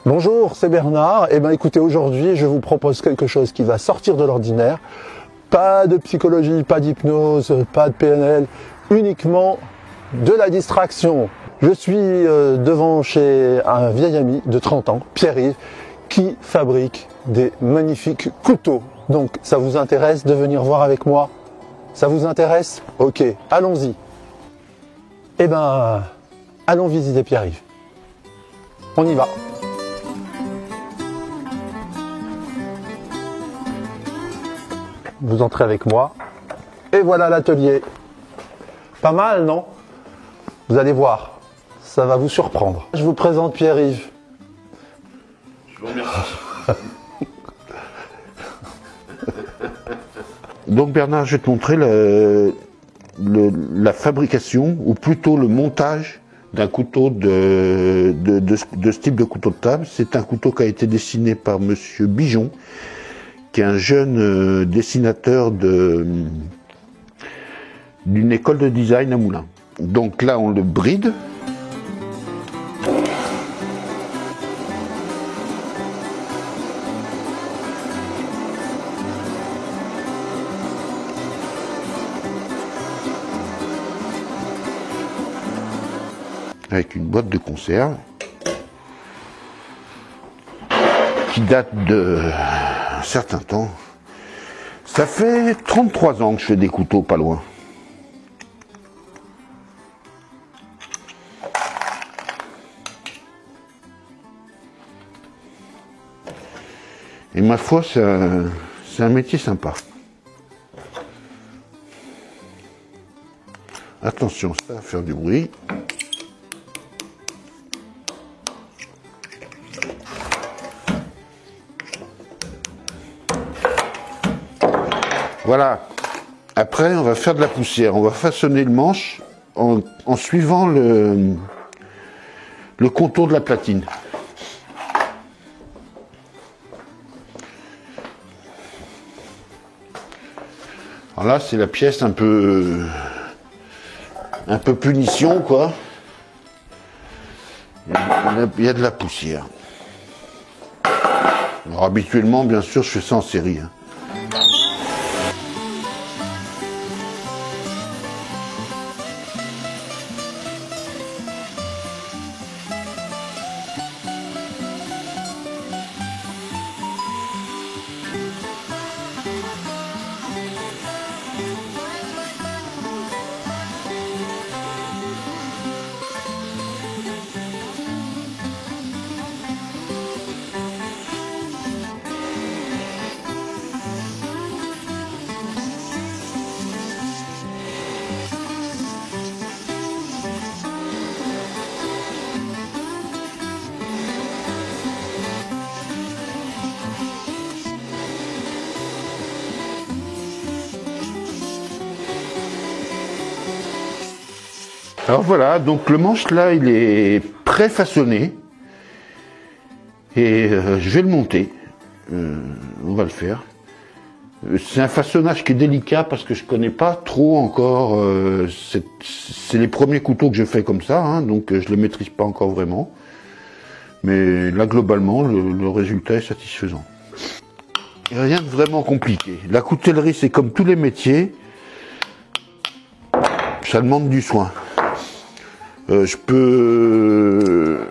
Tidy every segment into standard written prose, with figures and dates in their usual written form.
Bonjour, c'est Bernard. Eh bien écoutez, aujourd'hui je vous propose quelque chose qui va sortir de l'ordinaire. Pas de psychologie, pas d'hypnose, pas de PNL, uniquement de la distraction. Je suis devant chez un vieil ami de 30 ans, Pierre-Yves, qui fabrique des magnifiques couteaux. Donc ça vous intéresse de venir voir avec moi? Ça vous intéresse? Ok, allons-y. Eh ben, allons visiter Pierre-Yves. On y va. Vous entrez avec moi. Et voilà l'atelier. Pas mal, non? Vous allez voir, ça va vous surprendre. Je vous présente Pierre-Yves. Je vous remercie. Donc Bernard, je vais te montrer la fabrication, ou plutôt le montage d'un couteau de ce type de couteau de table. C'est un couteau qui a été dessiné par Monsieur Bijon, qui est un jeune dessinateur d'une école de design à Moulins. Donc là, on le bride. Avec une boîte de conserve qui date de un certain temps. Ça fait 33 ans que je fais des couteaux pas loin. Et ma foi, c'est un métier sympa. Attention, ça va faire du bruit. Voilà. Après, on va faire de la poussière. On va façonner le manche en suivant le contour de la platine. Alors là, c'est la pièce un peu punition, quoi. Il y a de la poussière. Alors habituellement, bien sûr, je fais ça en série. Hein. Alors voilà, donc le manche là, il est pré-façonné et je vais le monter. On va le faire. C'est un façonnage qui est délicat parce que je connais pas trop encore. C'est les premiers couteaux que je fais comme ça, hein, donc je les maîtrise pas encore vraiment. Mais là, globalement, le résultat est satisfaisant. Il n'y a rien de vraiment compliqué. La coutellerie, c'est comme tous les métiers, ça demande du soin. Je peux,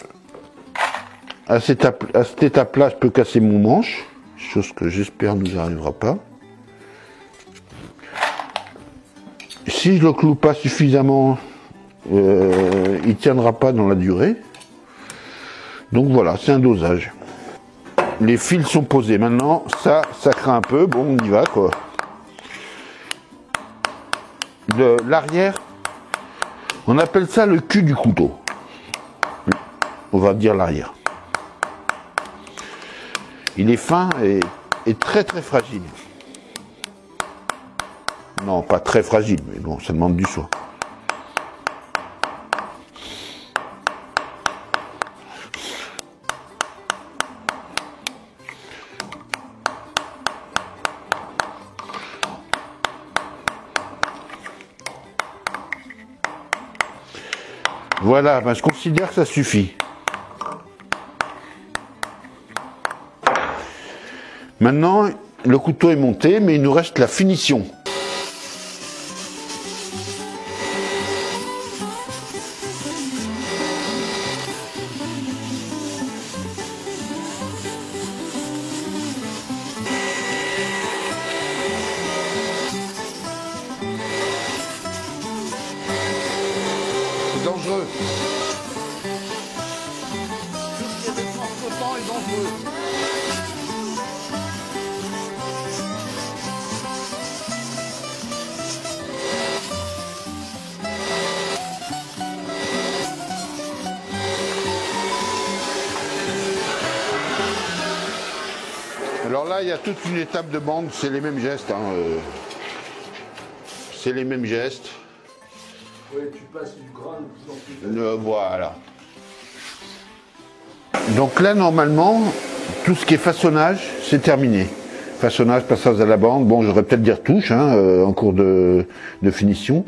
à cette étape-là, je peux casser mon manche, chose que j'espère ne nous arrivera pas. Si je le cloue pas suffisamment, il tiendra pas dans la durée. Donc voilà, c'est un dosage. Les fils sont posés. Maintenant, ça craint un peu. Bon, on y va, quoi. L'arrière, on appelle ça le cul du couteau. On va dire l'arrière. Il est fin et très très fragile. Non, pas très fragile, mais bon, ça demande du soin. Voilà, ben, je considère que ça suffit. Maintenant, le couteau est monté, mais il nous reste la finition. C'est dangereux. Tout ce qui est vêtements flottants est dangereux. Alors là, il y a toute une étape de bande, c'est les mêmes gestes. C'est les mêmes gestes. Oui, tu passes du grain de plus en plus. Voilà. Donc là, normalement, tout ce qui est façonnage, c'est terminé. Façonnage, passage à la bande. Bon, j'aurais peut-être des retouches en cours de finition.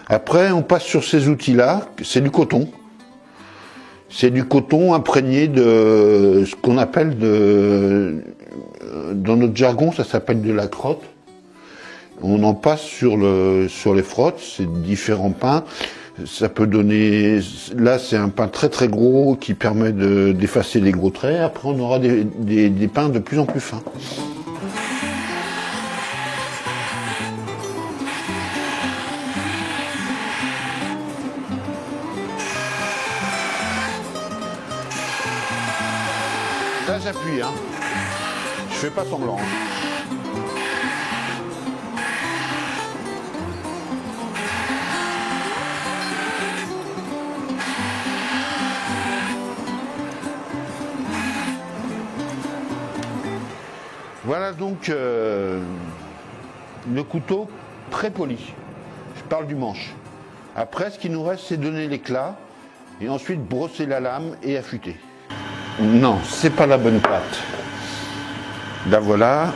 Après, on passe sur ces outils-là. C'est du coton. C'est du coton imprégné de ce qu'on appelle dans notre jargon, ça s'appelle de la crotte. On en passe sur les frottes, c'est différents pains. Ça peut donner, là c'est un pain très très gros qui permet d'effacer les gros traits. Après on aura des pains de plus en plus fins. Là j'appuie, je fais pas semblant. Voilà donc le couteau très poli. Je parle du manche. Après, ce qui nous reste, c'est donner l'éclat et ensuite brosser la lame et affûter. Non, c'est pas la bonne pâte. Là voilà.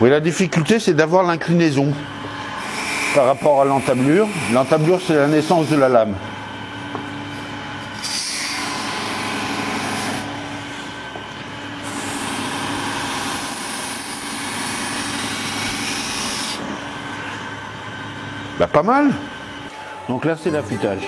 Oui, la difficulté, c'est d'avoir l'inclinaison par rapport à l'entablure. L'entablure, c'est la naissance de la lame. Bah, pas mal. Donc là, c'est l'affûtage.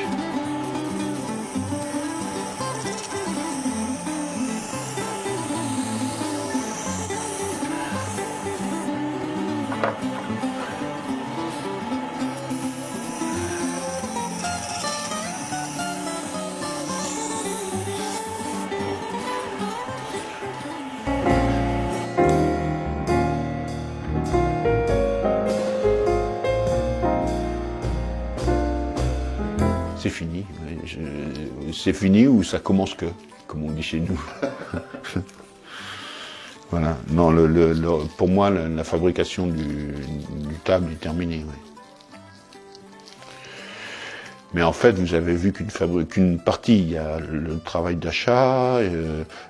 C'est fini. C'est fini ou ça commence que, comme on dit chez nous. Voilà. Non, pour moi, la fabrication du table est terminée. Ouais. Mais en fait, vous avez vu qu'une partie, il y a le travail d'achat,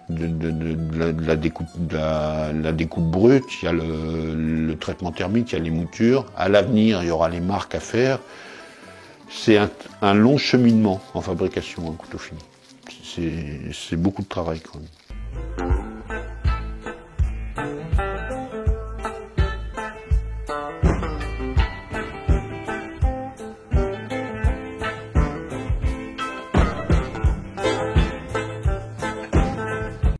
de la découpe brute, il y a le traitement thermique, il y a les moutures. À l'avenir, il y aura les marques à faire. C'est un long cheminement en fabrication, un couteau fini. C'est beaucoup de travail quand même.